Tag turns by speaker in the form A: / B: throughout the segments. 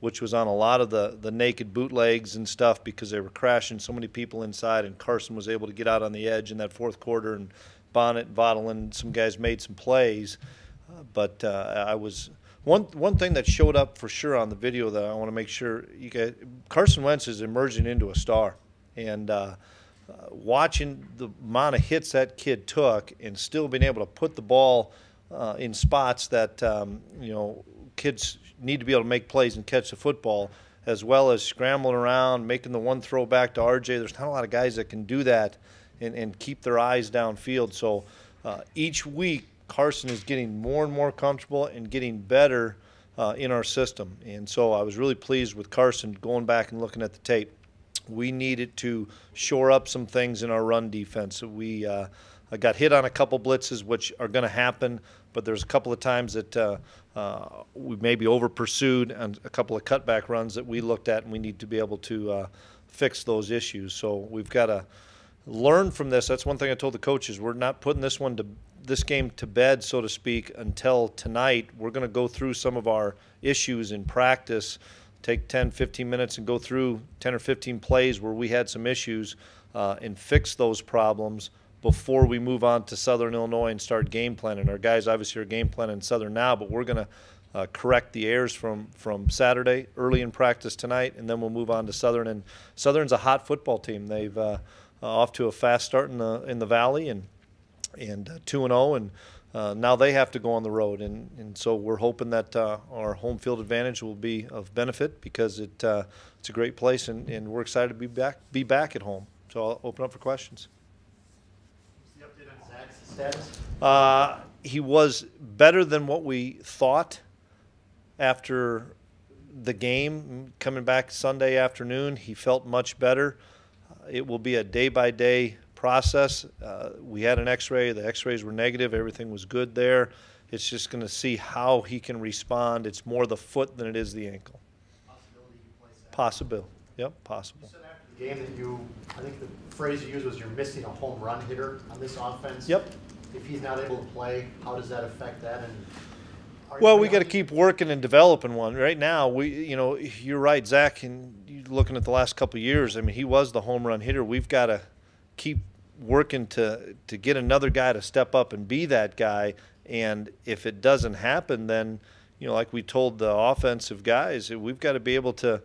A: which was on a lot of the naked bootlegs and stuff because they were crashing so many people inside, and Carson was able to get out on the edge in that fourth quarter, and Bonnet, Vaudelin, some guys made some plays. But I was one thing that showed up for sure on the video that I want to make sure you guys, Carson Wentz is emerging into a star, and watching the amount of hits that kid took and still being able to put the ball in spots that kids need to be able to make plays and catch the football, as well as scrambling around, making the one throw back to RJ. There's not a lot of guys that can do that and keep their eyes downfield. So each week, Carson is getting more and more comfortable and getting better in our system. And so I was really pleased with Carson going back and looking at the tape. We needed to shore up some things in our run defense. We got hit on a couple blitzes, which are going to happen, but there's a couple of times that we maybe over-pursued and a couple of cutback runs that we looked at, and we need to be able to fix those issues. So we've got to learn from this. That's one thing I told the coaches. We're not putting this game to bed, so to speak, until tonight. We're going to go through some of our issues in practice, take 10, 15 minutes and go through 10 or 15 plays where we had some issues and fix those problems before we move on to Southern Illinois and start game planning. Our guys obviously are game planning in Southern now, but we're going to correct the errors from Saturday early in practice tonight, and then we'll move on to Southern. And Southern's a hot football team. They've off to a fast start in the Valley and 2-0, and now they have to go on the road, and so we're hoping that our home field advantage will be of benefit because it's a great place, and we're excited to be back at home. So I'll open up for questions.
B: What's the update on Zach's status?
A: He was better than what we thought after the game. Coming back Sunday afternoon, he felt much better. It will be a day-by-day process. We had an x-ray. The x-rays were negative. Everything was good there. It's just going to see how he can respond. It's more the foot than it is the ankle.
B: Possibility he plays Saturday.
A: Possible. Yep, possible.
B: You said after the game that I think the phrase you used was you're missing a home run hitter on this offense.
A: Yep.
B: If he's not able to play, how does that affect that? And
A: well, we got to keep working and developing one. Right now, you're right, Zach, and looking at the last couple of years, I mean, he was the home run hitter. We've got to keep working to get another guy to step up and be that guy. And if it doesn't happen, then, like we told the offensive guys, we've got to be able to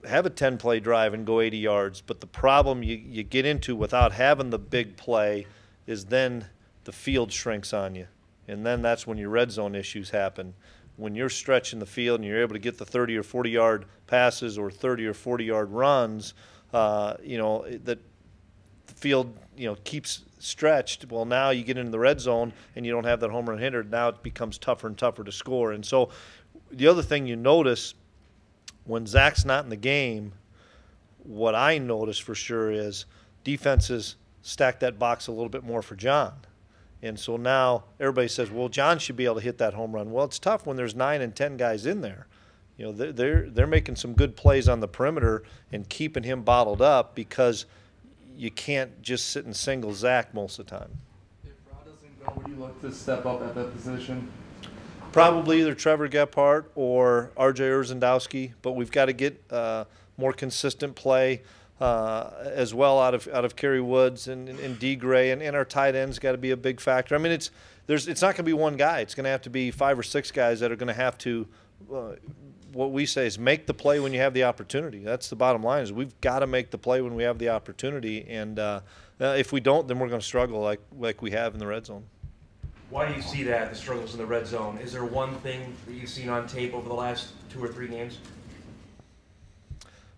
A: have a 10-play drive and go 80 yards. But the problem you get into without having the big play is then the field shrinks on you. And then that's when your red zone issues happen. When you're stretching the field and you're able to get the 30 or 40-yard passes or 30 or 40-yard runs, that the field, keeps stretched. Well, now you get into the red zone and you don't have that home run hitter. Now it becomes tougher and tougher to score. And so the other thing you notice when Zach's not in the game, what I notice for sure is defenses stack that box a little bit more for John. And so now everybody says, well, John should be able to hit that home run. Well, it's tough when there's 9 and 10 guys in there. They're making some good plays on the perimeter and keeping him bottled up because you can't just sit and single Zach most of the time.
C: If Rod doesn't go, would you look to step up at that position?
A: Probably either Trevor Gephardt or R.J. Urzendowski, but we've got to get more consistent play as well out of Kerry Woods and D. Gray, and our tight end's got to be a big factor. I mean, it's not going to be one guy. It's going to have to be 5 or 6 guys that are going to have to what we say is make the play when you have the opportunity. That's the bottom line, is we've got to make the play when we have the opportunity, and if we don't, then we're going to struggle like we have in the red zone.
D: Why do you see that, the struggles in the red zone? Is there one thing that you've seen on tape over the last 2 or 3 games?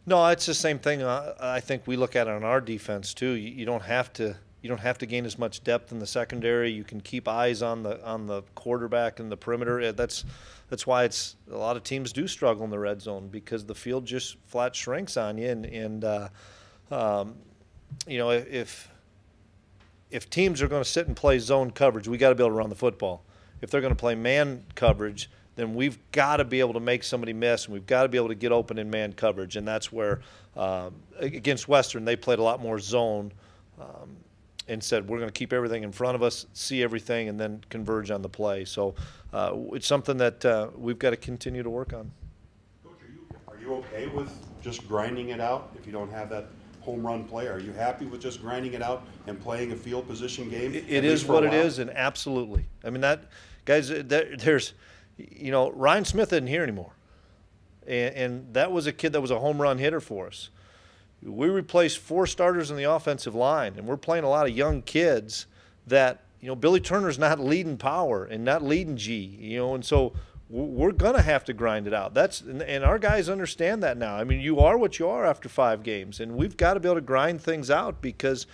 A: No, it's the same thing. I think we look at it on our defense too. You don't have to gain as much depth in the secondary. You can keep eyes on the quarterback and the perimeter. That's why a lot of teams do struggle in the red zone, because the field just flat shrinks on you. If teams are going to sit and play zone coverage, we got to be able to run the football. If they're going to play man coverage, then we've got to be able to make somebody miss, and we've got to be able to get open in man coverage. And that's where, against Western, they played a lot more zone and said, we're going to keep everything in front of us, see everything, and then converge on the play. So it's something that we've got to continue to work on.
E: with just grinding it out if you don't have that home run play? Are you happy with just grinding it out and playing a field position game?
A: It is what it is, and absolutely. I mean, that guys, there's, you know, Ryan Smith isn't here anymore, and that was a kid that was a home run hitter for us. We replaced 4 starters in the offensive line, and we're playing a lot of young kids that, you know, Billy Turner's not leading power and not leading G, you know, and so we're going to have to grind it out. And our guys understand that now. I mean, you are what you are after 5 games, and we've got to be able to grind things out because,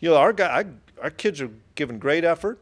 A: you know, our kids are giving great effort.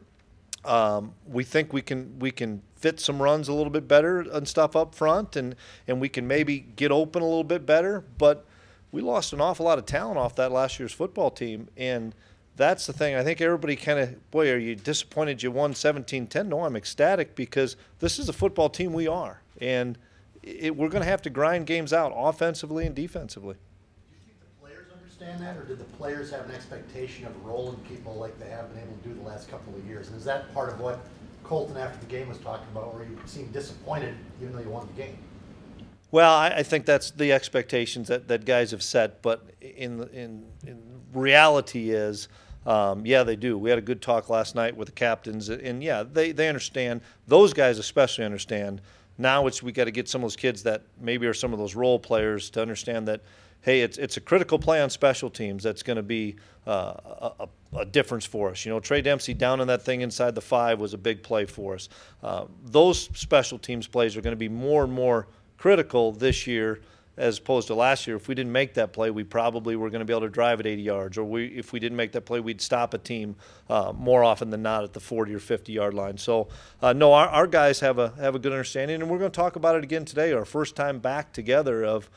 A: We think we can fit some runs a little bit better and stuff up front, and we can maybe get open a little bit better. But we lost an awful lot of talent off that last year's football team, and that's the thing. I think everybody kind of, boy, are you disappointed you won 17-10? No, I'm ecstatic because this is a football team we are, and we're going to have to grind games out offensively and defensively.
B: Do you think the players understand that, or did the players have an expectation of rolling people like they have been able to do the last couple of years? And is that part of what Colton after the game was talking about, where you seemed disappointed even though you won the game?
A: Well, I think that's the expectations that guys have set, but in reality is, yeah, they do. We had a good talk last night with the captains, and yeah, they understand. Those guys especially understand. Now we got to get some of those kids that maybe are some of those role players to understand that, hey, it's a critical play on special teams that's going to be a difference for us. You know, Trey Dempsey down in that thing inside the 5 was a big play for us. Those special teams plays are going to be more and more critical this year as opposed to last year. If we didn't make that play, we probably were going to be able to drive at 80 yards, or if we didn't make that play, we'd stop a team more often than not at the 40 or 50-yard line. So, no, our guys have a good understanding, and we're going to talk about it again today, our first time back together of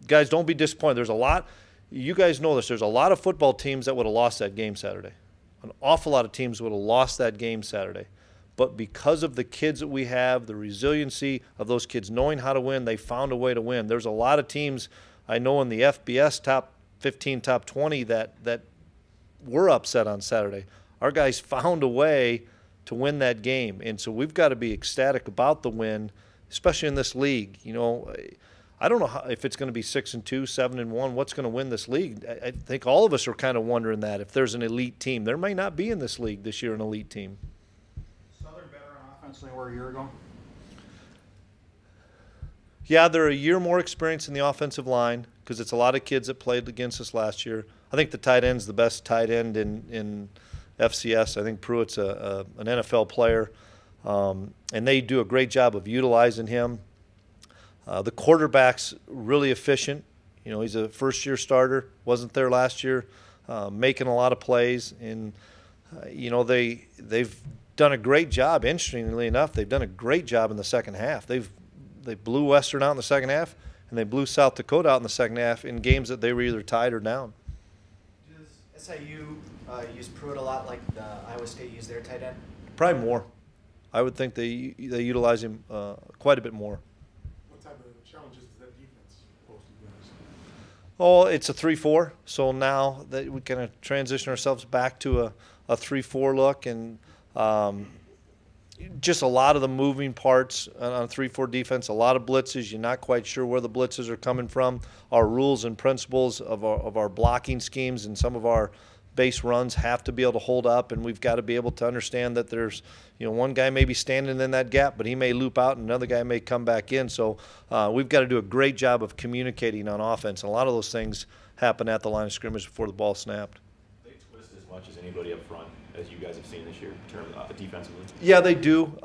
A: guys, don't be disappointed. There's a lot, you guys know this, there's a lot of football teams that would have lost that game Saturday. An awful lot of teams would have lost that game Saturday. But because of the kids that we have, the resiliency of those kids knowing how to win, they found a way to win. There's a lot of teams I know in the FBS top 15, top 20 that were upset on Saturday. Our guys found a way to win that game, and so we've got to be ecstatic about the win, especially in this league. You know, I don't know if it's going to be 6-2, 7-1. What's going to win this league? I think all of us are kind of wondering that. If there's an elite team, there may not be in this league this year an elite team.
F: Than they were a year ago?
A: Yeah, they're a year more experienced in the offensive line because it's a lot of kids that played against us last year. I think the tight end's the best tight end in FCS. I think Pruitt's an NFL player, and they do a great job of utilizing him. The quarterback's really efficient. You know, he's a first-year starter, wasn't there last year, making a lot of plays. And, you know, they've done a great job. Interestingly enough, they've done a great job in the second half. They blew Western out in the second half, and they blew South Dakota out in the second half in games that they were either tied or down.
G: Does SIU use Pruitt a lot like Iowa State used their tight end?
A: Probably more. I would think they utilize him quite a bit more.
H: What type of challenges does that defense pose to you guys?
A: Oh, it's a 3-4. So now that we kind of transition ourselves back to a 3-4 look, and just a lot of the moving parts on a 3-4 defense, a lot of blitzes. You're not quite sure where the blitzes are coming from. Our rules and principles of our blocking schemes and some of our base runs have to be able to hold up, and we've got to be able to understand that there's, you know, one guy may be standing in that gap, but he may loop out and another guy may come back in. So we've got to do a great job of communicating on offense, and a lot of those things happen at the line of scrimmage before the ball snapped.
I: They twist as much as anybody up front as you guys have seen this year in terms of defensively?
A: Yeah, they do.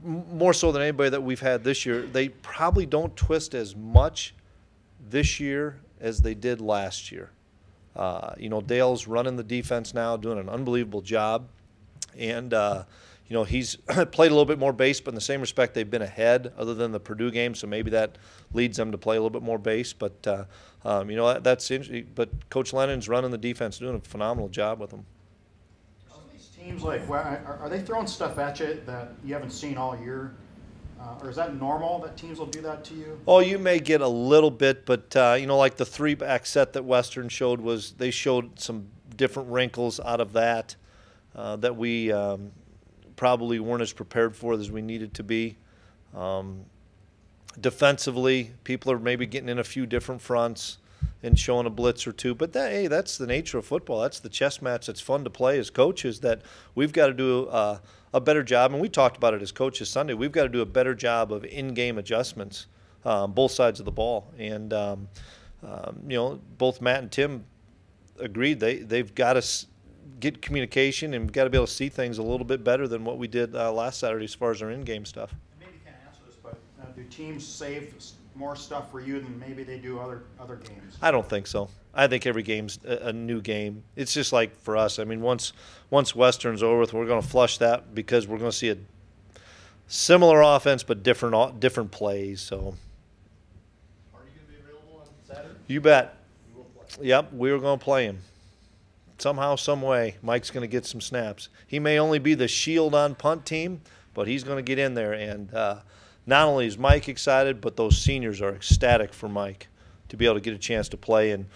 A: More so than anybody that we've had this year. They probably don't twist as much this year as they did last year. You know, Dale's running the defense now, doing an unbelievable job. And, you know, he's played a little bit more base, but in the same respect, they've been ahead other than the Purdue game, so maybe that leads them to play a little bit more base. But, you know, that's interesting. But Coach Lennon's running the defense, doing a phenomenal job with them.
F: Teams like, are they throwing stuff at you that you haven't seen all year? Or is that normal that teams will do that to you?
A: Oh, you may get a little bit, but, you know, like the 3-back set that Western showed they showed some different wrinkles out of that that we probably weren't as prepared for as we needed to be. Defensively, people are maybe getting in a few different fronts and showing a blitz or two. But hey, that's the nature of football. That's the chess match that's fun to play as coaches, that we've got to do a better job. And we talked about it as coaches Sunday. We've got to do a better job of in-game adjustments, both sides of the ball. And, both Matt and Tim agreed they've got to get communication and we've got to be able to see things a little bit better than what we did last Saturday as far as our in-game stuff.
F: Maybe you can't answer this, but do teams save more stuff for you than maybe they do other games?
A: I don't think so. I think every game's a new game. It's just like for us. I mean, once Western's over with, we're going to flush that because we're going to see a similar offense but different plays. So.
B: Are you going to be available on Saturday?
A: You bet.
B: You will play.
A: Yep, we were going to play him. Somehow, some way, Mike's going to get some snaps. He may only be the shield on punt team, but he's going to get in there. And not only is Mike excited, but those seniors are ecstatic for Mike to be able to get a chance to play. And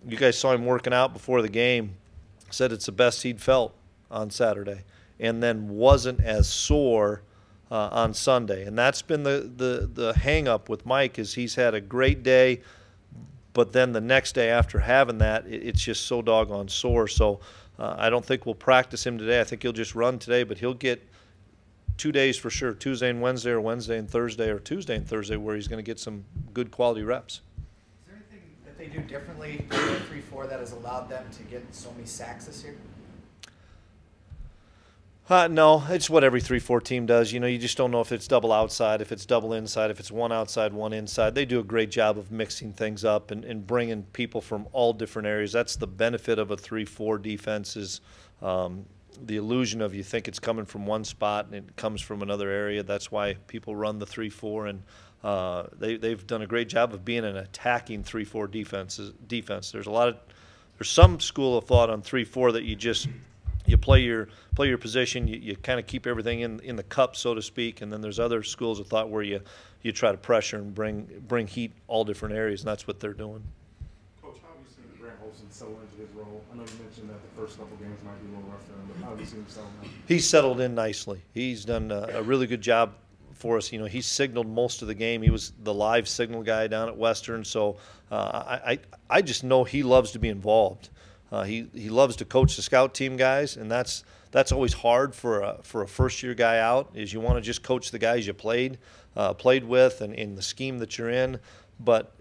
A: you guys saw him working out before the game. Said it's the best he'd felt on Saturday, and then wasn't as sore on Sunday. And that's been the hang-up with Mike, is he's had a great day, but then the next day after having that, it's just so doggone sore. So I don't think we'll practice him today. I think he'll just run today, but he'll get 2 days for sure, Tuesday and Wednesday, or Wednesday and Thursday, or Tuesday and Thursday, where he's going to get some good quality reps.
G: Is there anything that they do differently during the 3-4 that has allowed them to get so many sacks this year?
A: No, it's what every 3-4 team does. You just don't know if it's double outside, if it's double inside, if it's one outside, one inside. They do a great job of mixing things up and bringing people from all different areas. That's the benefit of a 3-4 defense, is the illusion of you think it's coming from one spot and it comes from another area. That's why people run the 3-4, and they've done a great job of being an attacking 3-4 defense. There's some school of thought on 3-4 that you play your position, you kind of keep everything in the cup, so to speak, and then there's other schools of thought where you try to pressure and bring heat all different areas, and that's what they're doing.
H: Coach, how have you seen Grant Olson settle into his role? I know you mentioned that the first couple games might be a little rough for him, but how have you seen him settle in?
A: He's settled in nicely. He's done a really good job for us. He signaled most of the game. He was the live signal guy down at Western, so I just know he loves to be involved. He loves to coach the scout team guys, and that's always hard for a first-year guy out, is you want to just coach the guys you played with and in the scheme that you're in. But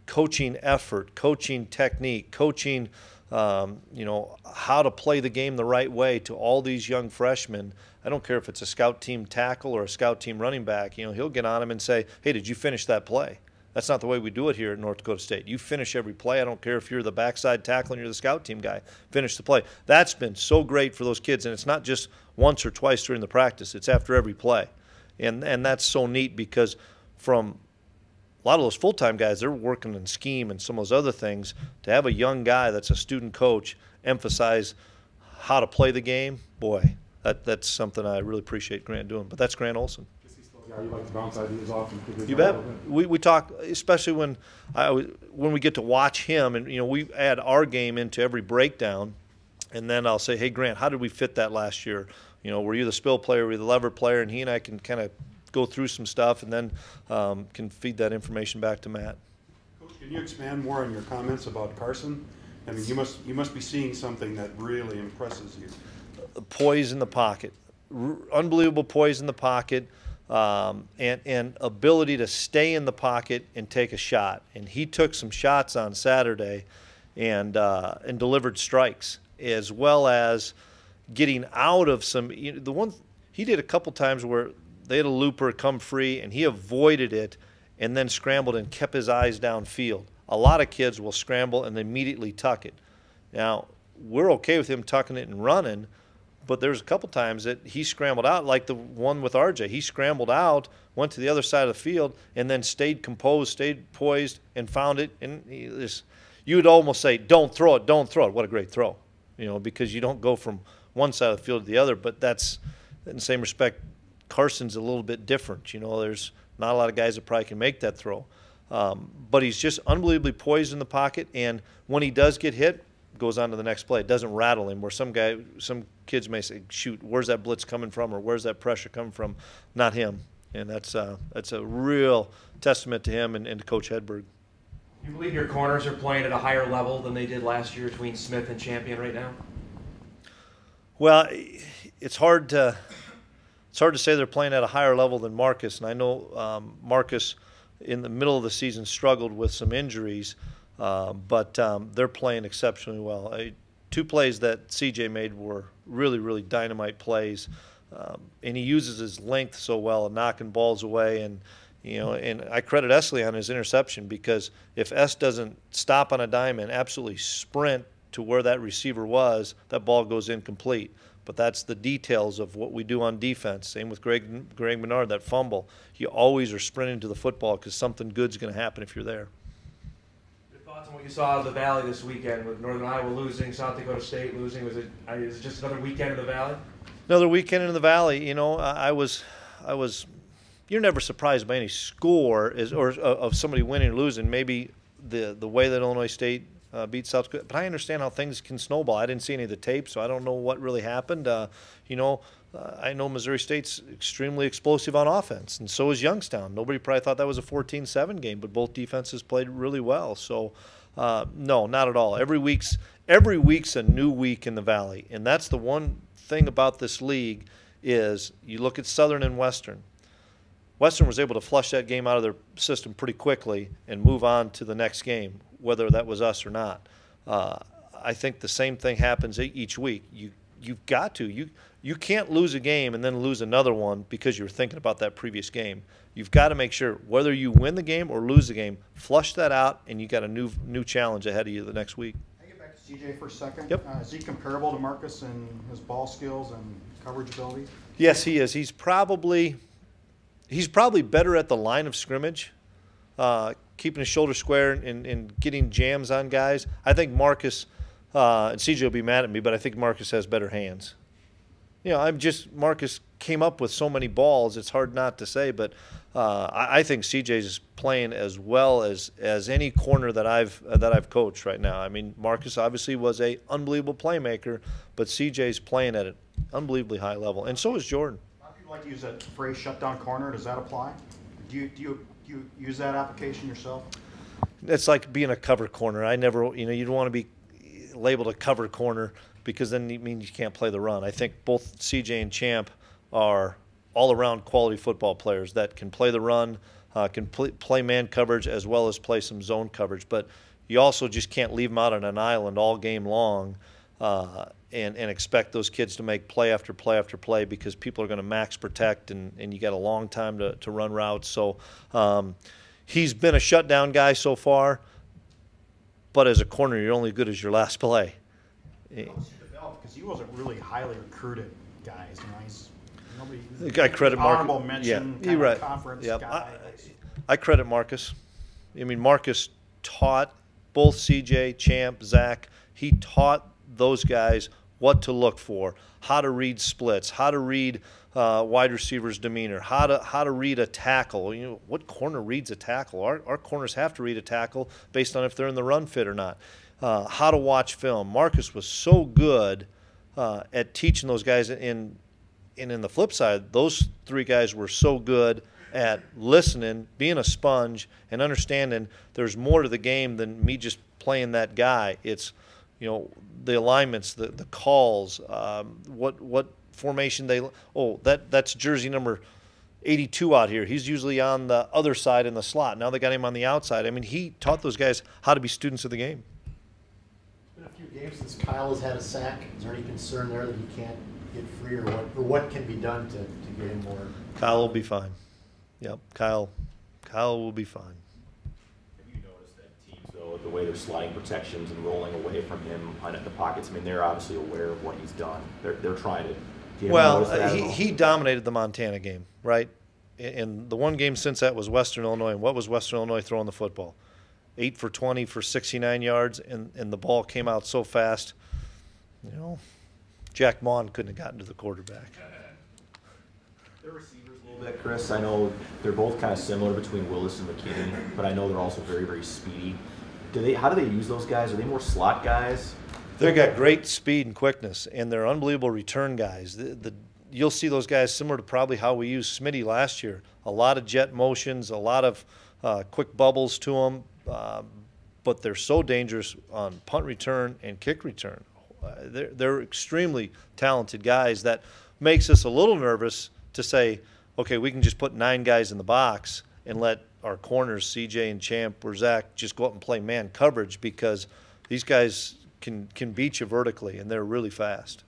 A: coaching effort, coaching technique, coaching how to play the game the right way to all these young freshmen. I don't care if it's a scout team tackle or a scout team running back. He'll get on them and say, hey, did you finish that play? That's not the way we do it here at North Dakota State. You finish every play. I don't care if you're the backside tackle and you're the scout team guy. Finish the play. That's been so great for those kids, and it's not just once or twice during the practice. It's after every play. And that's so neat, because from a lot of those full-time guys, they're working in scheme and some of those other things. To have a young guy that's a student coach emphasize how to play the game, boy, that's something I really appreciate Grant doing. But that's Grant Olson.
H: You like to bounce ideas off and figure
A: You bet. We talk, especially when we get to watch him, and we add our game into every breakdown, and then I'll say, hey Grant, how did we fit that last year? Were you the spill player, were you the lever player? And he and I can kind of go through some stuff, and then can feed that information back to Matt.
E: Coach, can you expand more on your comments about Carson? I mean, you must be seeing something that really impresses you.
A: Poise in the pocket, unbelievable poise in the pocket. And ability to stay in the pocket and take a shot. And he took some shots on Saturday and delivered strikes, as well as getting out of some. The one he did a couple times where they had a looper come free and he avoided it and then scrambled and kept his eyes downfield. A lot of kids will scramble and immediately tuck it. Now, we're okay with him tucking it and running, but there's a couple times that he scrambled out, like the one with RJ. He scrambled out, went to the other side of the field, and then stayed composed, stayed poised, and found it. And you would almost say, don't throw it, don't throw it. What a great throw, because you don't go from one side of the field to the other. But that's, in the same respect, Carson's a little bit different. There's not a lot of guys that probably can make that throw. But he's just unbelievably poised in the pocket, and when he does get hit, goes on to the next play. It doesn't rattle him, where some kids may say, shoot, where's that blitz coming from, or where's that pressure coming from? Not him. and that's a real testament to him and to Coach Hedberg.
D: You believe your corners are playing at a higher level than they did last year between Smith and Champion right now?
A: Well, it's hard to say they're playing at a higher level than Marcus, and I know Marcus in the middle of the season struggled with some injuries, but they're playing exceptionally well. Two plays that CJ made were really, really dynamite plays, and he uses his length so well, knocking balls away. And I credit Esley on his interception, because if S doesn't stop on a dime and absolutely sprint to where that receiver was, that ball goes incomplete. But that's the details of what we do on defense. Same with Greg Menard, that fumble. You always are sprinting to the football because something good's going to happen if you're there.
D: Your thoughts on what you saw out of the Valley this weekend with Northern Iowa losing, South Dakota State losing? Is it just another weekend in the Valley?
A: Another weekend in the Valley. I was. You're never surprised by any score of somebody winning or losing. Maybe the way that Illinois State beat South Dakota, but I understand how things can snowball. I didn't see any of the tape, so I don't know what really happened. I know Missouri State's extremely explosive on offense, and so is Youngstown. Nobody probably thought that was a 14-7 game, but both defenses played really well. So, no, not at all. Every week's a new week in the Valley, and that's the one thing about this league is you look at Southern and Western. Western was able to flush that game out of their system pretty quickly and move on to the next game, whether that was us or not. I think the same thing happens each week. You've got to. You can't lose a game and then lose another one because you're thinking about that previous game. You've got to make sure whether you win the game or lose the game, flush that out, and you got a new challenge ahead of you the next week.
F: Can I get back to CJ for a second?
A: Yep.
F: Is he comparable to Marcus in his ball skills and coverage ability?
A: Yes, he is. He's probably better at the line of scrimmage, keeping his shoulder square and getting jams on guys. I think Marcus, and CJ will be mad at me, but I think Marcus has better hands. Marcus came up with so many balls, it's hard not to say, but I think CJ's playing as well as any corner that I've coached right now. I mean, Marcus obviously was an unbelievable playmaker, but CJ's playing at an unbelievably high level, and so is Jordan.
F: A lot of people like to use that phrase "shutdown corner." Does that apply? Do you use that application yourself?
A: It's like being a cover corner. I never, you don't want to be labeled a cover corner because then it means you can't play the run. I think both CJ and Champ are all-around quality football players that can play the run, can play man coverage as well as play some zone coverage. But you also just can't leave them out on an island all game long and expect those kids to make play after play after play because people are going to max protect and you got a long time to run routes. So he's been a shutdown guy so far, but as a corner, you're only good as your last play.
F: Because he wasn't really highly recruited guys. He's
A: I credit
F: honorable
A: Marcus.
F: mention,
A: Yeah, you're right.
F: conference
A: Yeah,
F: guy.
A: I credit Marcus. I mean, Marcus taught both CJ, Champ, Zach. He taught those guys what to look for, how to read splits, how to read wide receivers' demeanor, how to read a tackle. What corner reads a tackle? Our corners have to read a tackle based on if they're in the run fit or not. How to watch film. Marcus was so good at teaching those guys, and in the flip side, those three guys were so good at listening, being a sponge, and understanding there's more to the game than me just playing that guy. It's the alignments, the calls, what formation that's jersey number 82 out here. He's usually on the other side in the slot. Now they got him on the outside. I mean, he taught those guys how to be students of the game.
B: It's been a few games since Kyle has had a sack. Is there any concern there that he can't get free, or what can be done to get him more?
A: Kyle will be fine. Yep, Kyle will be fine.
I: Have you noticed that teams, though, the way they're sliding protections and rolling away from him on the pockets? I mean, they're obviously aware of what he's done. They're trying to. Do you notice that at all?
A: He dominated the Montana game, right? And the one game since that was Western Illinois. And what was Western Illinois throwing the football? 8 for 20 for 69 yards, and the ball came out so fast. Jack Mon couldn't have gotten to the quarterback.
I: Their receivers a little bit, Chris. I know they're both kind of similar between Willis and McKinney, but I know they're also very, very speedy. How do they use those guys? Are they more slot guys?
A: They've got great speed and quickness, and they're unbelievable return guys. You'll see those guys similar to probably how we used Smitty last year. a lot of jet motions, a lot of quick bubbles to them, but they're so dangerous on punt return and kick return. They're extremely talented guys that makes us a little nervous to say, okay, we can just put 9 guys in the box and let our corners, CJ and Champ or Zach, just go up and play man coverage, because these guys can beat you vertically, and they're really fast.